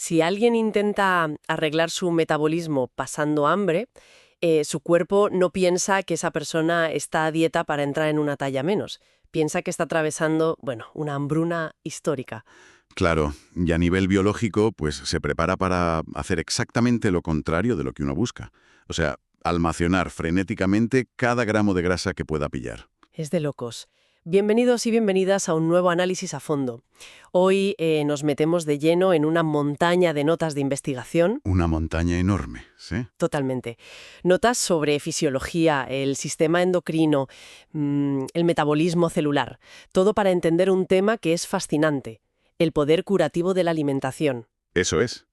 Si alguien intenta arreglar su metabolismo pasando hambre, su cuerpo no piensa que esa persona está a dieta para entrar en una talla menos. Piensa que está atravesando, bueno, una hambruna histórica. Claro, y a nivel biológico, pues se prepara para hacer exactamente lo contrario de lo que uno busca. O sea, almacenar frenéticamente cada gramo de grasa que pueda pillar. Es de locos. Bienvenidos y bienvenidas a un nuevo análisis a fondo. Hoy nos metemos de lleno en una montaña de notas de investigación. Una montaña enorme, ¿sí? Totalmente. Notas sobre fisiología, el sistema endocrino, el metabolismo celular. Todo para entender un tema que es fascinante, el poder curativo de la alimentación. Eso es.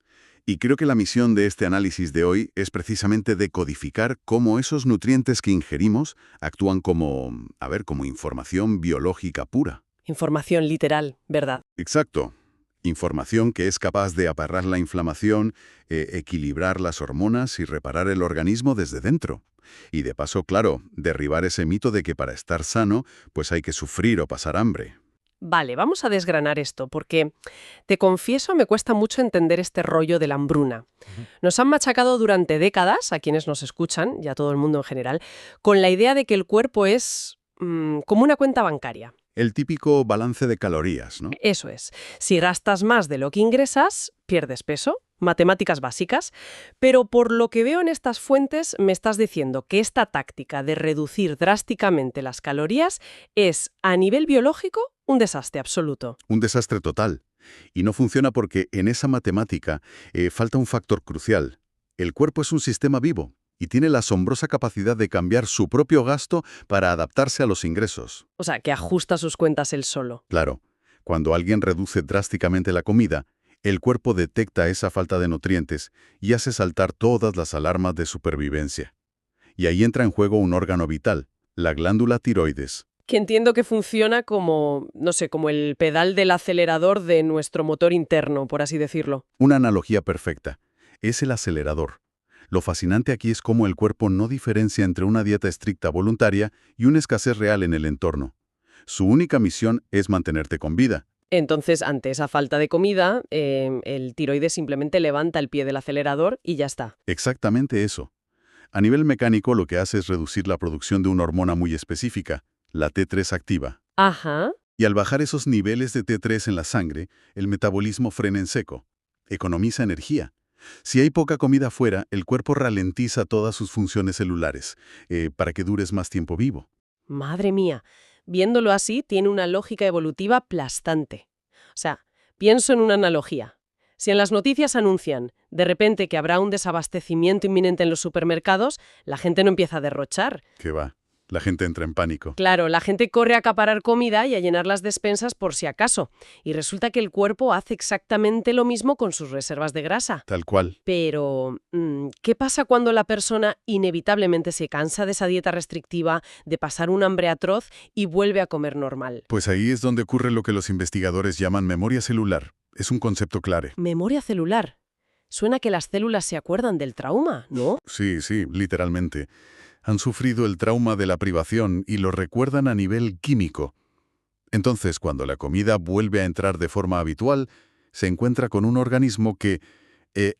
Y creo que la misión de este análisis de hoy es precisamente decodificar cómo esos nutrientes que ingerimos actúan como, como información biológica pura. Información literal, ¿verdad? Exacto. Información que es capaz de aparrar la inflamación, equilibrar las hormonas y reparar el organismo desde dentro. Y de paso, claro, derribar ese mito de que para estar sano, pues hay que sufrir o pasar hambre. Vale, vamos a desgranar esto, porque, te confieso, me cuesta mucho entender este rollo de la hambruna. Nos han machacado durante décadas, a quienes nos escuchan, y a todo el mundo en general, con la idea de que el cuerpo es como una cuenta bancaria. El típico balance de calorías, ¿no? Eso es. Si gastas más de lo que ingresas, pierdes peso. Matemáticas básicas. Pero por lo que veo en estas fuentes, me estás diciendo que esta táctica de reducir drásticamente las calorías es, a nivel biológico, un desastre absoluto. Un desastre total. Y no funciona porque en esa matemática falta un factor crucial. El cuerpo es un sistema vivo y tiene la asombrosa capacidad de cambiar su propio gasto para adaptarse a los ingresos. O sea, que ajusta sus cuentas él solo. Claro, cuando alguien reduce drásticamente la comida, el cuerpo detecta esa falta de nutrientes y hace saltar todas las alarmas de supervivencia. Y ahí entra en juego un órgano vital, la glándula tiroides. Que entiendo que funciona como, no sé, como el pedal del acelerador de nuestro motor interno, por así decirlo. Una analogía perfecta. Es el acelerador. Lo fascinante aquí es cómo el cuerpo no diferencia entre una dieta estricta voluntaria y una escasez real en el entorno. Su única misión es mantenerte con vida. Entonces, ante esa falta de comida, el tiroides simplemente levanta el pie del acelerador y ya está. Exactamente eso. A nivel mecánico, lo que hace es reducir la producción de una hormona muy específica, la T3 activa. Ajá. Y al bajar esos niveles de T3 en la sangre, el metabolismo frena en seco. Economiza energía. Si hay poca comida fuera, el cuerpo ralentiza todas sus funciones celulares, para que dures más tiempo vivo. Madre mía. Viéndolo así, tiene una lógica evolutiva aplastante. O sea, pienso en una analogía. Si en las noticias anuncian, de repente, que habrá un desabastecimiento inminente en los supermercados, la gente no empieza a derrochar. ¿Qué va? La gente entra en pánico. Claro, la gente corre a acaparar comida y a llenar las despensas por si acaso. Y resulta que el cuerpo hace exactamente lo mismo con sus reservas de grasa. Tal cual. Pero, ¿qué pasa cuando la persona inevitablemente se cansa de esa dieta restrictiva, de pasar un hambre atroz y vuelve a comer normal? Pues ahí es donde ocurre lo que los investigadores llaman memoria celular. Es un concepto clave. Memoria celular. Suena que las células se acuerdan del trauma, ¿no? Sí, literalmente. Han sufrido el trauma de la privación y lo recuerdan a nivel químico. Entonces, cuando la comida vuelve a entrar de forma habitual, se encuentra con un organismo que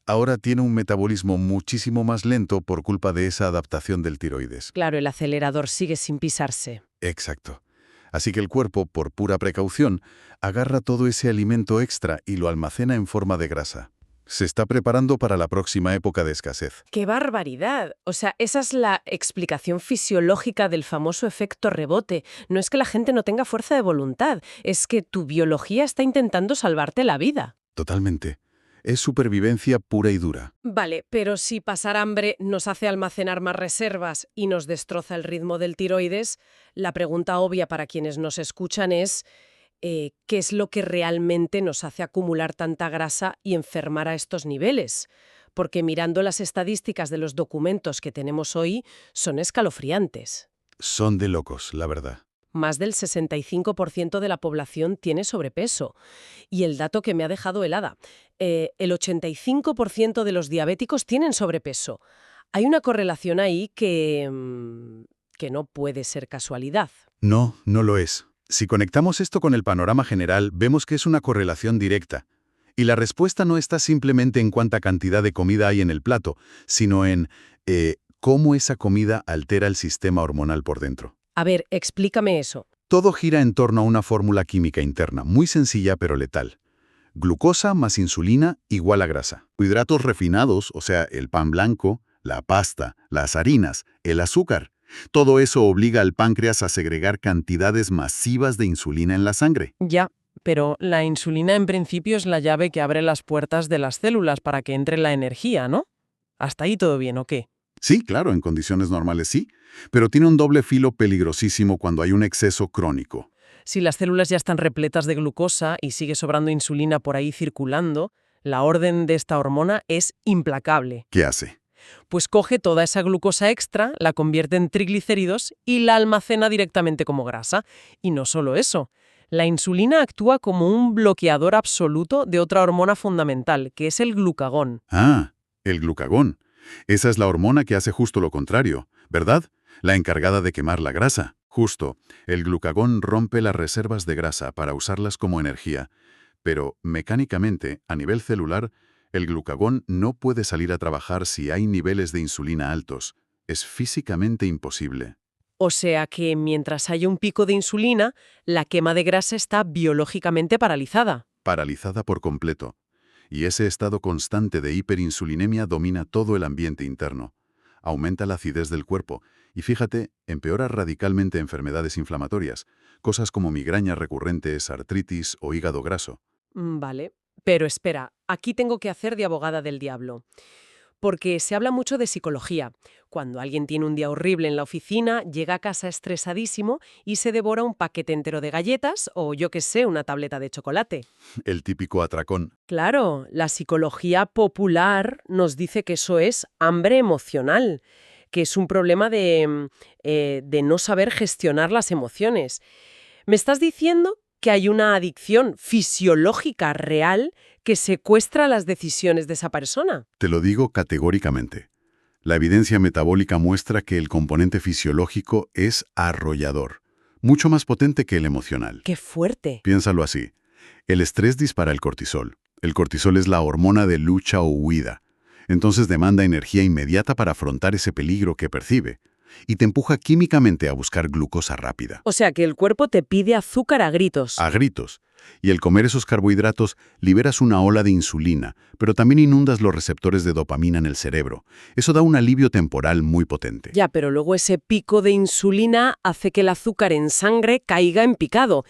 ahora tiene un metabolismo muchísimo más lento por culpa de esa adaptación del tiroides. Claro, el acelerador sigue sin pisarse. Exacto. Así que el cuerpo, por pura precaución, agarra todo ese alimento extra y lo almacena en forma de grasa. Se está preparando para la próxima época de escasez. ¡Qué barbaridad! O sea, esa es la explicación fisiológica del famoso efecto rebote. No es que la gente no tenga fuerza de voluntad, es que tu biología está intentando salvarte la vida. Totalmente. Es supervivencia pura y dura. Vale, pero si pasar hambre nos hace almacenar más reservas y nos destroza el ritmo del tiroides, la pregunta obvia para quienes nos escuchan es ¿qué es lo que realmente nos hace acumular tanta grasa y enfermar a estos niveles? Porque mirando las estadísticas de los documentos que tenemos hoy, son escalofriantes. Son de locos, la verdad. Más del 65% de la población tiene sobrepeso. Y el dato que me ha dejado helada, el 85% de los diabéticos tienen sobrepeso. Hay una correlación ahí que no puede ser casualidad. No, no lo es. Si conectamos esto con el panorama general, vemos que es una correlación directa. Y la respuesta no está simplemente en cuánta cantidad de comida hay en el plato, sino en cómo esa comida altera el sistema hormonal por dentro. A ver, explícame eso. Todo gira en torno a una fórmula química interna, muy sencilla pero letal. Glucosa más insulina igual a grasa. Hidratos refinados, o sea, el pan blanco, la pasta, las harinas, el azúcar. Todo eso obliga al páncreas a segregar cantidades masivas de insulina en la sangre. Ya, pero la insulina en principio es la llave que abre las puertas de las células para que entre la energía, ¿no? ¿Hasta ahí todo bien o qué? Sí, claro, en condiciones normales sí, pero tiene un doble filo peligrosísimo cuando hay un exceso crónico. Si las células ya están repletas de glucosa y sigue sobrando insulina por ahí circulando, la orden de esta hormona es implacable. ¿Qué hace? Pues coge toda esa glucosa extra, la convierte en triglicéridos y la almacena directamente como grasa. Y no solo eso, la insulina actúa como un bloqueador absoluto de otra hormona fundamental, que es el glucagón. Ah, el glucagón. Esa es la hormona que hace justo lo contrario, ¿verdad? La encargada de quemar la grasa. Justo, el glucagón rompe las reservas de grasa para usarlas como energía. Pero, mecánicamente, a nivel celular, el glucagón no puede salir a trabajar si hay niveles de insulina altos. Es físicamente imposible. O sea que mientras haya un pico de insulina, la quema de grasa está biológicamente paralizada. Paralizada por completo. Y ese estado constante de hiperinsulinemia domina todo el ambiente interno. Aumenta la acidez del cuerpo y, fíjate, empeora radicalmente enfermedades inflamatorias, cosas como migrañas recurrentes, artritis o hígado graso. Vale, pero espera, aquí tengo que hacer de abogada del diablo. Porque se habla mucho de psicología. Cuando alguien tiene un día horrible en la oficina, llega a casa estresadísimo y se devora un paquete entero de galletas o, yo qué sé, una tableta de chocolate. El típico atracón. Claro, la psicología popular nos dice que eso es hambre emocional, que es un problema de no saber gestionar las emociones. ¿Me estás diciendo que hay una adicción fisiológica real que secuestra las decisiones de esa persona? Te lo digo categóricamente. La evidencia metabólica muestra que el componente fisiológico es arrollador, mucho más potente que el emocional. ¡Qué fuerte! Piénsalo así. El estrés dispara el cortisol. El cortisol es la hormona de lucha o huida. Entonces demanda energía inmediata para afrontar ese peligro que percibe. Y te empuja químicamente a buscar glucosa rápida. O sea que el cuerpo te pide azúcar a gritos. A gritos. Y al comer esos carbohidratos liberas una ola de insulina, pero también inundas los receptores de dopamina en el cerebro. Eso da un alivio temporal muy potente. Ya, pero luego ese pico de insulina hace que el azúcar en sangre caiga en picado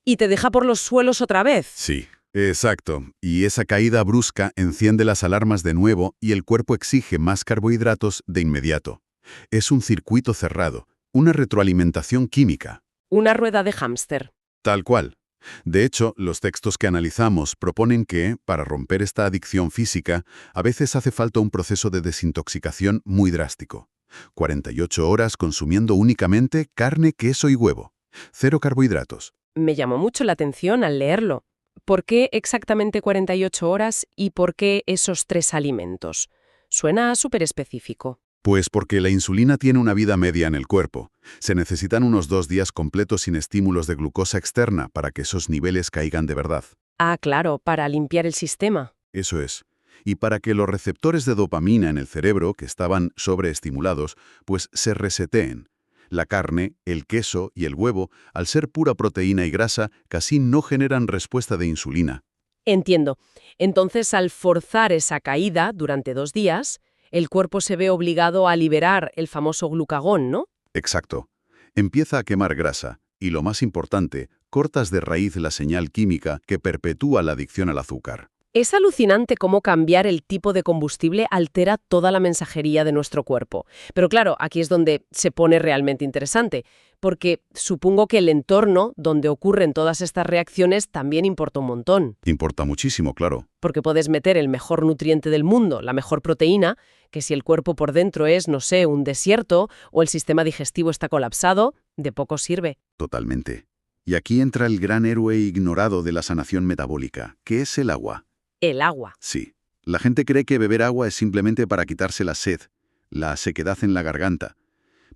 y te deja por los suelos otra vez. Sí, exacto. Y esa caída brusca enciende las alarmas de nuevo y el cuerpo exige más carbohidratos de inmediato. Es un circuito cerrado, una retroalimentación química. Una rueda de hámster. Tal cual. De hecho, los textos que analizamos proponen que, para romper esta adicción física, a veces hace falta un proceso de desintoxicación muy drástico. 48 horas consumiendo únicamente carne, queso y huevo. Cero carbohidratos. Me llamó mucho la atención al leerlo. ¿Por qué exactamente 48 horas y por qué esos 3 alimentos? Suena súper específico. Pues porque la insulina tiene una vida media en el cuerpo. Se necesitan unos 2 días completos sin estímulos de glucosa externa para que esos niveles caigan de verdad. Ah, claro, para limpiar el sistema. Eso es. Y para que los receptores de dopamina en el cerebro, que estaban sobreestimulados, pues se reseteen. La carne, el queso y el huevo, al ser pura proteína y grasa, casi no generan respuesta de insulina. Entiendo. Entonces, al forzar esa caída durante 2 días, el cuerpo se ve obligado a liberar el famoso glucagón, ¿no? Exacto. Empieza a quemar grasa y, lo más importante, cortas de raíz la señal química que perpetúa la adicción al azúcar. Es alucinante cómo cambiar el tipo de combustible altera toda la mensajería de nuestro cuerpo. Pero claro, aquí es donde se pone realmente interesante, porque supongo que el entorno donde ocurren todas estas reacciones también importa un montón. Importa muchísimo, claro. Porque puedes meter el mejor nutriente del mundo, la mejor proteína, que si el cuerpo por dentro es, no sé, un desierto o el sistema digestivo está colapsado, de poco sirve. Totalmente. Y aquí entra el gran héroe ignorado de la sanación metabólica, que es el agua. El agua. Sí. La gente cree que beber agua es simplemente para quitarse la sed, la sequedad en la garganta.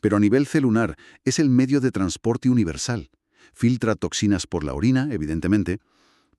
Pero a nivel celular es el medio de transporte universal. Filtra toxinas por la orina, evidentemente,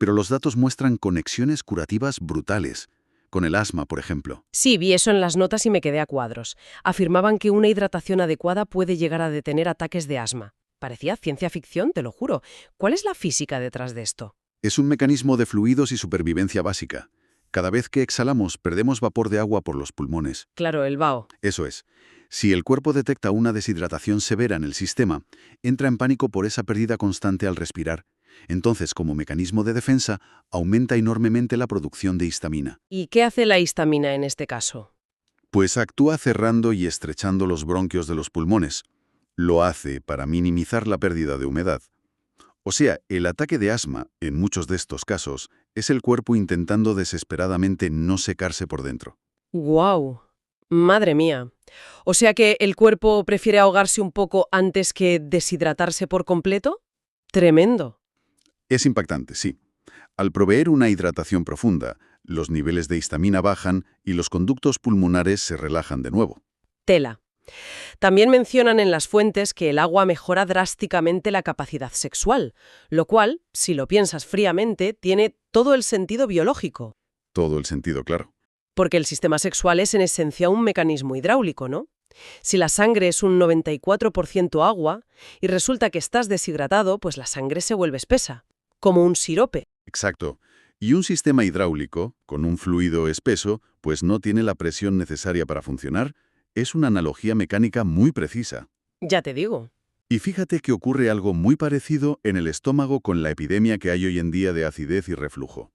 pero los datos muestran conexiones curativas brutales, con el asma, por ejemplo. Sí, vi eso en las notas y me quedé a cuadros. Afirmaban que una hidratación adecuada puede llegar a detener ataques de asma. Parecía ciencia ficción, te lo juro. ¿Cuál es la física detrás de esto? Es un mecanismo de fluidos y supervivencia básica. Cada vez que exhalamos, perdemos vapor de agua por los pulmones. Claro, el vaho. Eso es. Si el cuerpo detecta una deshidratación severa en el sistema, entra en pánico por esa pérdida constante al respirar. Entonces, como mecanismo de defensa, aumenta enormemente la producción de histamina. ¿Y qué hace la histamina en este caso? Pues actúa cerrando y estrechando los bronquios de los pulmones. Lo hace para minimizar la pérdida de humedad. O sea, el ataque de asma, en muchos de estos casos, es el cuerpo intentando desesperadamente no secarse por dentro. ¡Guau! Madre mía. O sea que el cuerpo prefiere ahogarse un poco antes que deshidratarse por completo. Tremendo. Es impactante, sí. Al proveer una hidratación profunda, los niveles de histamina bajan y los conductos pulmonares se relajan de nuevo. Tela. También mencionan en las fuentes que el agua mejora drásticamente la capacidad sexual, lo cual, si lo piensas fríamente, tiene todo el sentido biológico, Todo el sentido, claro. porque el sistema sexual es en esencia un mecanismo hidráulico, ¿no? Si la sangre es un 94% agua y resulta que estás deshidratado, pues la sangre se vuelve espesa, como un sirope. Exacto. Y un sistema hidráulico, con un fluido espeso, pues no tiene la presión necesaria para funcionar. Es una analogía mecánica muy precisa. Ya te digo. Y fíjate que ocurre algo muy parecido en el estómago con la epidemia que hay hoy en día de acidez y reflujo.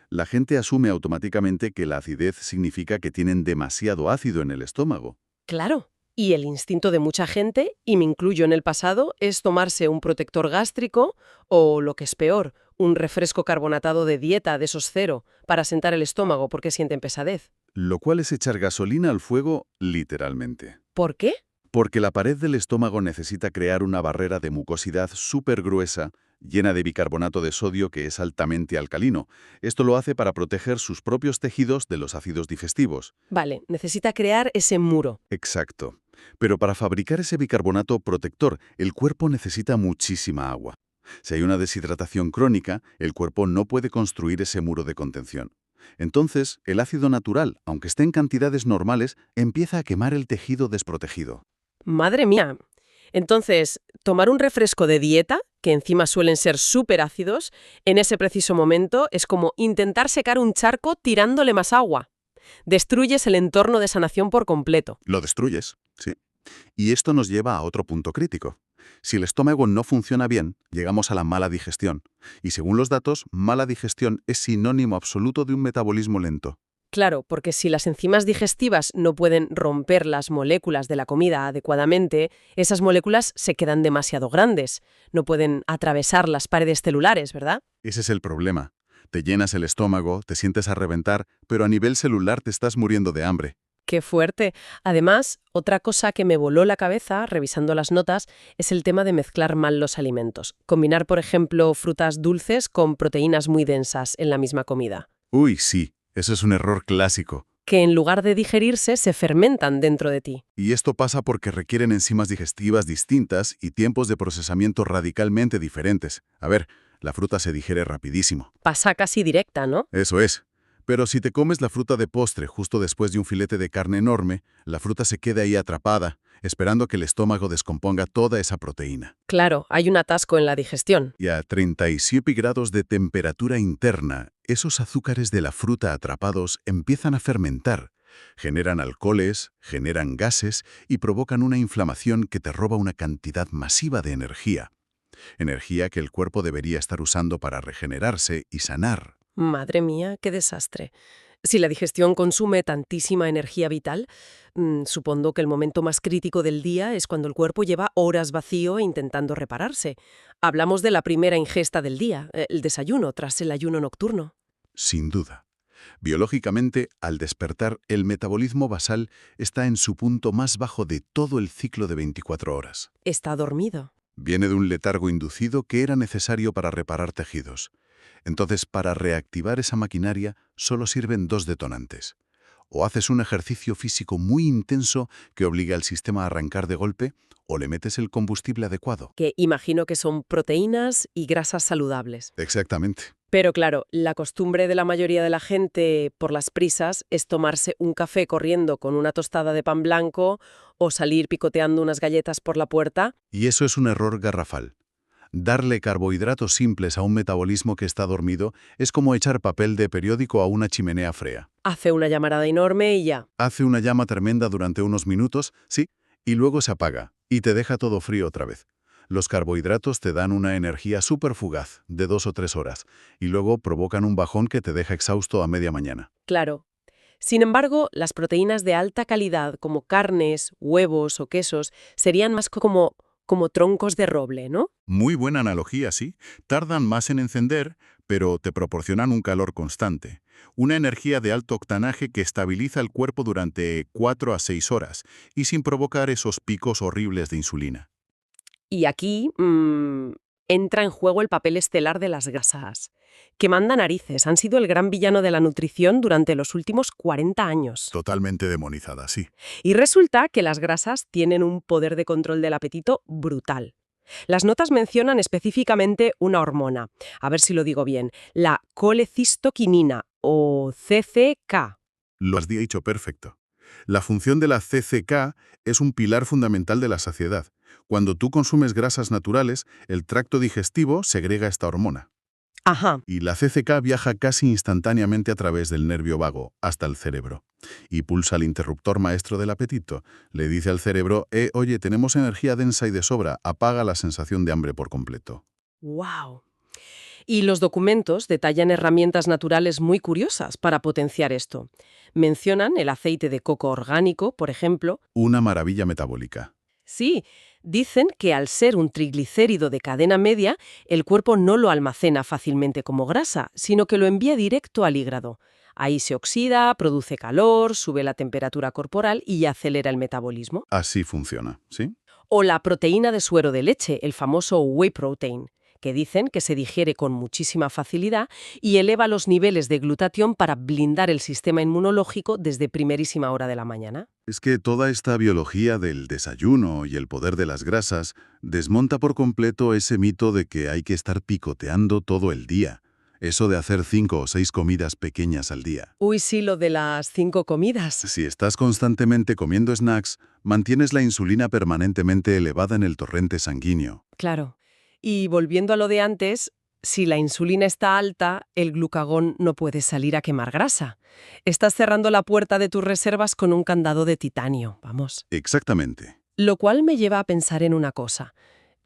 La gente asume automáticamente que la acidez significa que tienen demasiado ácido en el estómago. Claro. Y el instinto de mucha gente, y me incluyo en el pasado, es tomarse un protector gástrico o, lo que es peor, un refresco carbonatado de dieta de esos cero para sentar el estómago porque sienten pesadez. Lo cual es echar gasolina al fuego literalmente. ¿Por qué? Porque la pared del estómago necesita crear una barrera de mucosidad súper gruesa, llena de bicarbonato de sodio que es altamente alcalino. Esto lo hace para proteger sus propios tejidos de los ácidos digestivos. Vale, necesita crear ese muro. Exacto. Pero para fabricar ese bicarbonato protector, el cuerpo necesita muchísima agua. Si hay una deshidratación crónica, el cuerpo no puede construir ese muro de contención. Entonces, el ácido natural, aunque esté en cantidades normales, empieza a quemar el tejido desprotegido. Madre mía. Entonces, tomar un refresco de dieta, que encima suelen ser súper ácidos, en ese preciso momento es como intentar secar un charco tirándole más agua. Destruyes el entorno de sanación por completo. Lo destruyes, sí. Y esto nos lleva a otro punto crítico. Si el estómago no funciona bien, llegamos a la mala digestión. Y según los datos, mala digestión es sinónimo absoluto de un metabolismo lento. Claro, porque si las enzimas digestivas no pueden romper las moléculas de la comida adecuadamente, esas moléculas se quedan demasiado grandes. No pueden atravesar las paredes celulares, ¿verdad? Ese es el problema. Te llenas el estómago, te sientes a reventar, pero a nivel celular te estás muriendo de hambre. ¡Qué fuerte! Además, otra cosa que me voló la cabeza, revisando las notas, es el tema de mezclar mal los alimentos. Combinar, por ejemplo, frutas dulces con proteínas muy densas en la misma comida. Uy, sí, eso es un error clásico. Que en lugar de digerirse, se fermentan dentro de ti. Y esto pasa porque requieren enzimas digestivas distintas y tiempos de procesamiento radicalmente diferentes. A ver, la fruta se digiere rapidísimo. Pasa casi directa, ¿no? Eso es. Pero si te comes la fruta de postre justo después de un filete de carne enorme, la fruta se queda ahí atrapada, esperando que el estómago descomponga toda esa proteína. Claro, hay un atasco en la digestión. Y a 37 grados de temperatura interna, esos azúcares de la fruta atrapados empiezan a fermentar. Generan alcoholes, generan gases y provocan una inflamación que te roba una cantidad masiva de energía. Energía que el cuerpo debería estar usando para regenerarse y sanar. Madre mía, qué desastre. Si la digestión consume tantísima energía vital, supongo que el momento más crítico del día es cuando el cuerpo lleva horas vacío intentando repararse. Hablamos de la primera ingesta del día, el desayuno tras el ayuno nocturno. Sin duda. Biológicamente, al despertar, el metabolismo basal está en su punto más bajo de todo el ciclo de 24 horas. Está dormido. Viene de un letargo inducido que era necesario para reparar tejidos. Entonces, para reactivar esa maquinaria, solo sirven dos detonantes. O haces un ejercicio físico muy intenso que obliga al sistema a arrancar de golpe, o le metes el combustible adecuado. Que imagino que son proteínas y grasas saludables. Exactamente. Pero claro, la costumbre de la mayoría de la gente por las prisas es tomarse un café corriendo con una tostada de pan blanco o salir picoteando unas galletas por la puerta. Y eso es un error garrafal. Darle carbohidratos simples a un metabolismo que está dormido es como echar papel de periódico a una chimenea fría. Hace una llamarada enorme y ya. Hace una llama tremenda durante unos minutos, sí, y luego se apaga, y te deja todo frío otra vez. Los carbohidratos te dan una energía súper fugaz, de 2 o 3 horas, y luego provocan un bajón que te deja exhausto a media mañana. Claro. Sin embargo, las proteínas de alta calidad, como carnes, huevos o quesos, serían más como troncos de roble, ¿no? Muy buena analogía, sí. Tardan más en encender, pero te proporcionan un calor constante. Una energía de alto octanaje que estabiliza el cuerpo durante 4 a 6 horas y sin provocar esos picos horribles de insulina. Y aquí entra en juego el papel estelar de las grasas, que manda narices. Han sido el gran villano de la nutrición durante los últimos 40 años. Totalmente demonizada, sí. Y resulta que las grasas tienen un poder de control del apetito brutal. Las notas mencionan específicamente una hormona, a ver si lo digo bien, la colecistoquinina o CCK. Lo has dicho perfecto. La función de la CCK es un pilar fundamental de la saciedad. Cuando tú consumes grasas naturales, el tracto digestivo segrega esta hormona. Ajá. Y la CCK viaja casi instantáneamente a través del nervio vago hasta el cerebro. Y pulsa el interruptor maestro del apetito. Le dice al cerebro, oye, tenemos energía densa y de sobra, apaga la sensación de hambre por completo. ¡Wow! Y los documentos detallan herramientas naturales muy curiosas para potenciar esto. Mencionan el aceite de coco orgánico, por ejemplo. Una maravilla metabólica. Sí, dicen que al ser un triglicérido de cadena media, el cuerpo no lo almacena fácilmente como grasa, sino que lo envía directo al hígado. Ahí se oxida, produce calor, sube la temperatura corporal y acelera el metabolismo. Así funciona, ¿sí? O la proteína de suero de leche, el famoso whey protein, que dicen que se digiere con muchísima facilidad y eleva los niveles de glutatión para blindar el sistema inmunológico desde primerísima hora de la mañana. Es que toda esta biología del desayuno y el poder de las grasas desmonta por completo ese mito de que hay que estar picoteando todo el día. Eso de hacer 5 o 6 comidas pequeñas al día. Uy, sí, lo de las 5 comidas. Si estás constantemente comiendo snacks, mantienes la insulina permanentemente elevada en el torrente sanguíneo. Claro. Y volviendo a lo de antes, si la insulina está alta, el glucagón no puede salir a quemar grasa. Estás cerrando la puerta de tus reservas con un candado de titanio, vamos. Exactamente. Lo cual me lleva a pensar en una cosa.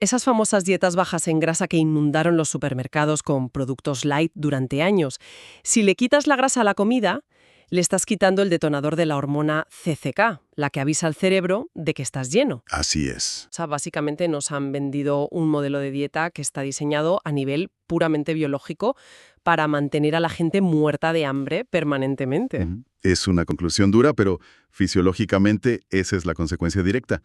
Esas famosas dietas bajas en grasa que inundaron los supermercados con productos light durante años, si le quitas la grasa a la comida, le estás quitando el detonador de la hormona CCK, la que avisa al cerebro de que estás lleno. Así es. O sea, básicamente nos han vendido un modelo de dieta que está diseñado a nivel puramente biológico para mantener a la gente muerta de hambre permanentemente. Es una conclusión dura, pero fisiológicamente esa es la consecuencia directa.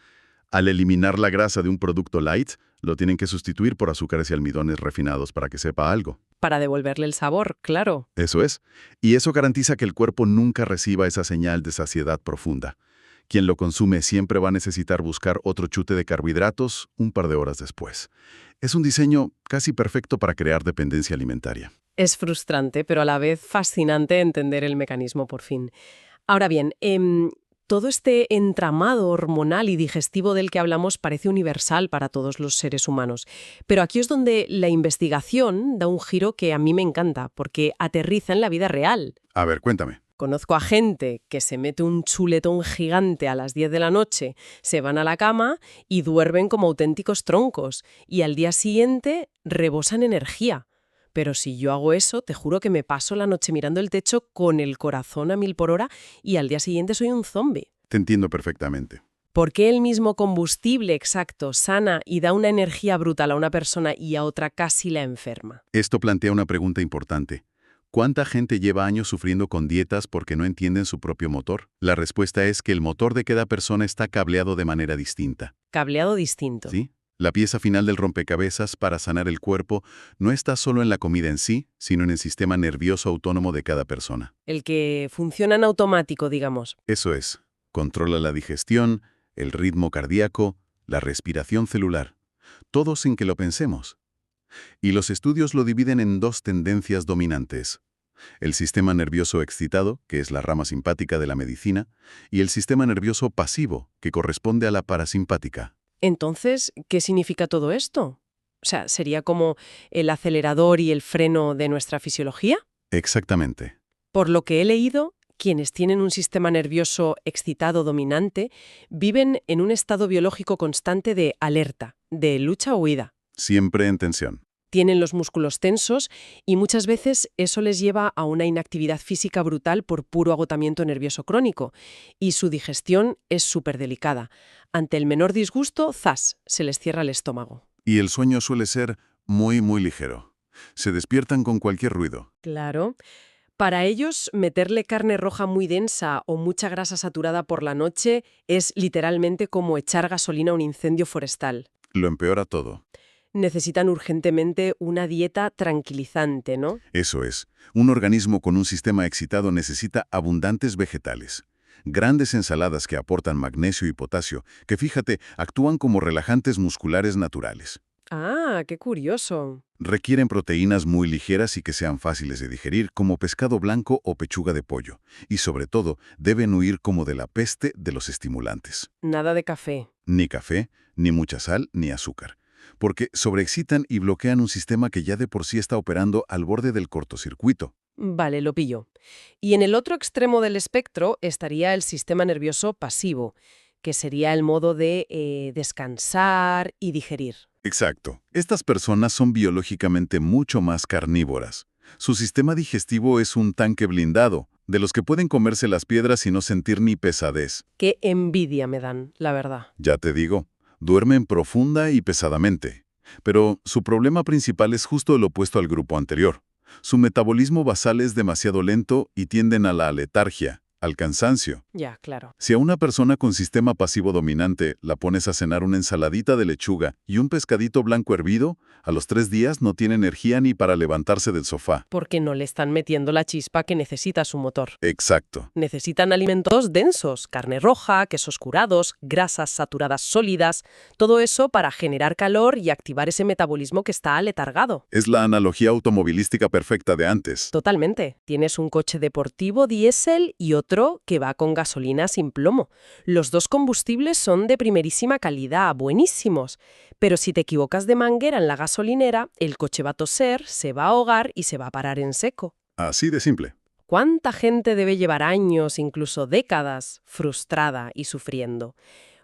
Al eliminar la grasa de un producto light, lo tienen que sustituir por azúcares y almidones refinados para que sepa algo. Para devolverle el sabor, claro. Eso es. Y eso garantiza que el cuerpo nunca reciba esa señal de saciedad profunda. Quien lo consume siempre va a necesitar buscar otro chute de carbohidratos un par de horas después. Es un diseño casi perfecto para crear dependencia alimentaria. Es frustrante, pero a la vez fascinante entender el mecanismo por fin. Ahora bien, todo este entramado hormonal y digestivo del que hablamos parece universal para todos los seres humanos. Pero aquí es donde la investigación da un giro que a mí me encanta, porque aterriza en la vida real. A ver, cuéntame. Conozco a gente que se mete un chuletón gigante a las 10 de la noche, se van a la cama y duermen como auténticos troncos, y al día siguiente rebosan energía. Pero si yo hago eso, te juro que me paso la noche mirando el techo con el corazón a 1000 por hora y al día siguiente soy un zombie. Te entiendo perfectamente. ¿Por qué el mismo combustible exacto sana y da una energía brutal a una persona y a otra casi la enferma? Esto plantea una pregunta importante. ¿Cuánta gente lleva años sufriendo con dietas porque no entienden su propio motor? La respuesta es que el motor de cada persona está cableado de manera distinta. Cableado distinto. ¿Sí? La pieza final del rompecabezas para sanar el cuerpo no está solo en la comida en sí, sino en el sistema nervioso autónomo de cada persona. El que funciona en automático, digamos. Eso es, controla la digestión, el ritmo cardíaco, la respiración celular, todo sin que lo pensemos. Y los estudios lo dividen en dos tendencias dominantes. El sistema nervioso excitado, que es la rama simpática de la medicina, y el sistema nervioso pasivo, que corresponde a la parasimpática. Entonces, ¿qué significa todo esto? O sea, ¿sería como el acelerador y el freno de nuestra fisiología? Exactamente. Por lo que he leído, quienes tienen un sistema nervioso excitado dominante viven en un estado biológico constante de alerta, de lucha o huida. Siempre en tensión. Tienen los músculos tensos y muchas veces eso les lleva a una inactividad física brutal por puro agotamiento nervioso crónico. Y su digestión es súper delicada. Ante el menor disgusto, ¡zas!, se les cierra el estómago. Y el sueño suele ser muy ligero. Se despiertan con cualquier ruido. Claro. Para ellos, meterle carne roja muy densa o mucha grasa saturada por la noche es literalmente como echar gasolina a un incendio forestal. Lo empeora todo. Necesitan urgentemente una dieta tranquilizante, ¿no? Eso es. Un organismo con un sistema excitado necesita abundantes vegetales. Grandes ensaladas que aportan magnesio y potasio, que fíjate, actúan como relajantes musculares naturales. Ah, qué curioso. Requieren proteínas muy ligeras y que sean fáciles de digerir, como pescado blanco o pechuga de pollo. Y sobre todo, deben huir como de la peste de los estimulantes. Nada de café. Ni café, ni mucha sal, ni azúcar. Porque sobreexcitan y bloquean un sistema que ya de por sí está operando al borde del cortocircuito. Vale, lo pillo. Y en el otro extremo del espectro estaría el sistema nervioso pasivo, que sería el modo de descansar y digerir. Exacto. Estas personas son biológicamente mucho más carnívoras. Su sistema digestivo es un tanque blindado, de los que pueden comerse las piedras y no sentir ni pesadez. Qué envidia me dan, la verdad. Ya te digo, duermen profunda y pesadamente. Pero su problema principal es justo el opuesto al grupo anterior. Su metabolismo basal es demasiado lento y tienden a la letargia, al cansancio. Ya, claro. Si a una persona con sistema pasivo dominante la pones a cenar una ensaladita de lechuga y un pescadito blanco hervido, a los 3 días no tiene energía ni para levantarse del sofá. Porque no le están metiendo la chispa que necesita su motor. Exacto. Necesitan alimentos densos, carne roja, quesos curados, grasas saturadas sólidas, todo eso para generar calor y activar ese metabolismo que está aletargado. Es la analogía automovilística perfecta de antes. Totalmente. Tienes un coche deportivo diésel y otro que va con gasolina sin plomo. Los dos combustibles son de primerísima calidad, buenísimos. Pero si te equivocas de manguera en la gasolinera, el coche va a toser, se va a ahogar y se va a parar en seco. Así de simple. ¿Cuánta gente debe llevar años, incluso décadas, frustrada y sufriendo?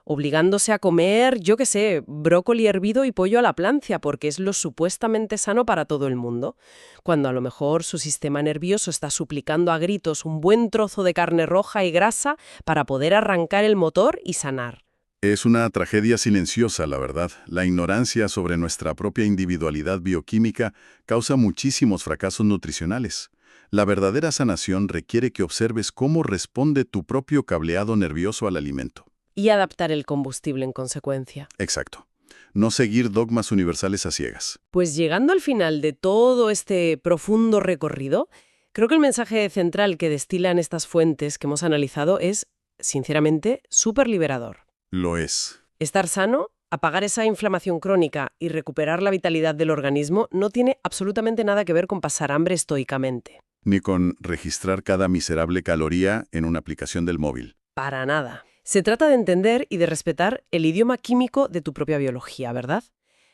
Obligándose a comer, yo qué sé, brócoli hervido y pollo a la plancha, porque es lo supuestamente sano para todo el mundo, cuando a lo mejor su sistema nervioso está suplicando a gritos un buen trozo de carne roja y grasa para poder arrancar el motor y sanar. Es una tragedia silenciosa, la verdad. La ignorancia sobre nuestra propia individualidad bioquímica causa muchísimos fracasos nutricionales. La verdadera sanación requiere que observes cómo responde tu propio cableado nervioso al alimento. Y adaptar el combustible en consecuencia. Exacto. No seguir dogmas universales a ciegas. Pues llegando al final de todo este profundo recorrido, creo que el mensaje central que destilan estas fuentes que hemos analizado es, sinceramente, súper liberador. Lo es. Estar sano, apagar esa inflamación crónica y recuperar la vitalidad del organismo no tiene absolutamente nada que ver con pasar hambre estoicamente. Ni con registrar cada miserable caloría en una aplicación del móvil. Para nada. Se trata de entender y de respetar el idioma químico de tu propia biología, ¿verdad?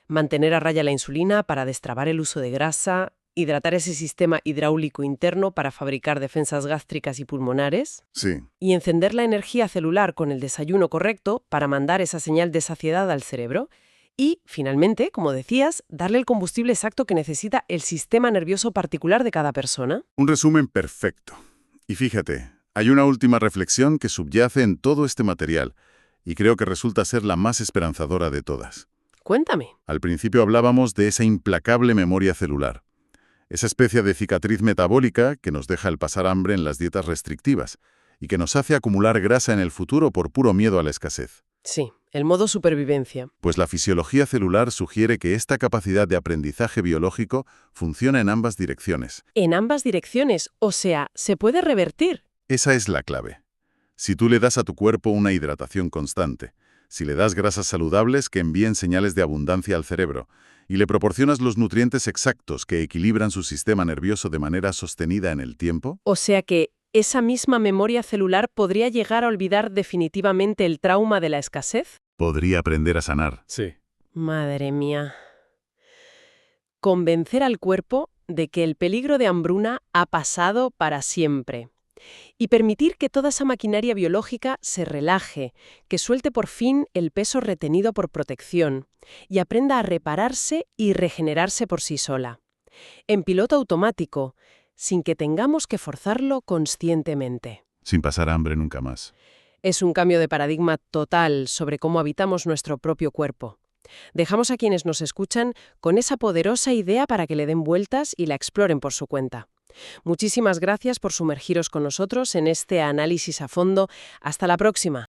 Mantener a raya la insulina para destrabar el uso de grasa, hidratar ese sistema hidráulico interno para fabricar defensas gástricas y pulmonares, Sí. y encender la energía celular con el desayuno correcto para mandar esa señal de saciedad al cerebro. Y, finalmente, como decías, darle el combustible exacto que necesita el sistema nervioso particular de cada persona. Un resumen perfecto. Y fíjate, hay una última reflexión que subyace en todo este material, y creo que resulta ser la más esperanzadora de todas. Cuéntame. Al principio hablábamos de esa implacable memoria celular, esa especie de cicatriz metabólica que nos deja el pasar hambre en las dietas restrictivas y que nos hace acumular grasa en el futuro por puro miedo a la escasez. Sí, el modo supervivencia. Pues la fisiología celular sugiere que esta capacidad de aprendizaje biológico funciona en ambas direcciones. En ambas direcciones, o sea, se puede revertir. Esa es la clave. Si tú le das a tu cuerpo una hidratación constante, si le das grasas saludables que envíen señales de abundancia al cerebro, y le proporcionas los nutrientes exactos que equilibran su sistema nervioso de manera sostenida en el tiempo, O sea que esa misma memoria celular podría llegar a olvidar definitivamente el trauma de la escasez. podría aprender a sanar. Sí. Madre mía. Convencer al cuerpo de que el peligro de hambruna ha pasado para siempre. Y permitir que toda esa maquinaria biológica se relaje, que suelte por fin el peso retenido por protección y aprenda a repararse y regenerarse por sí sola. En piloto automático, sin que tengamos que forzarlo conscientemente. Sin pasar hambre nunca más. Es un cambio de paradigma total sobre cómo habitamos nuestro propio cuerpo. Dejamos a quienes nos escuchan con esa poderosa idea para que le den vueltas y la exploren por su cuenta. Muchísimas gracias por sumergiros con nosotros en este análisis a fondo. Hasta la próxima.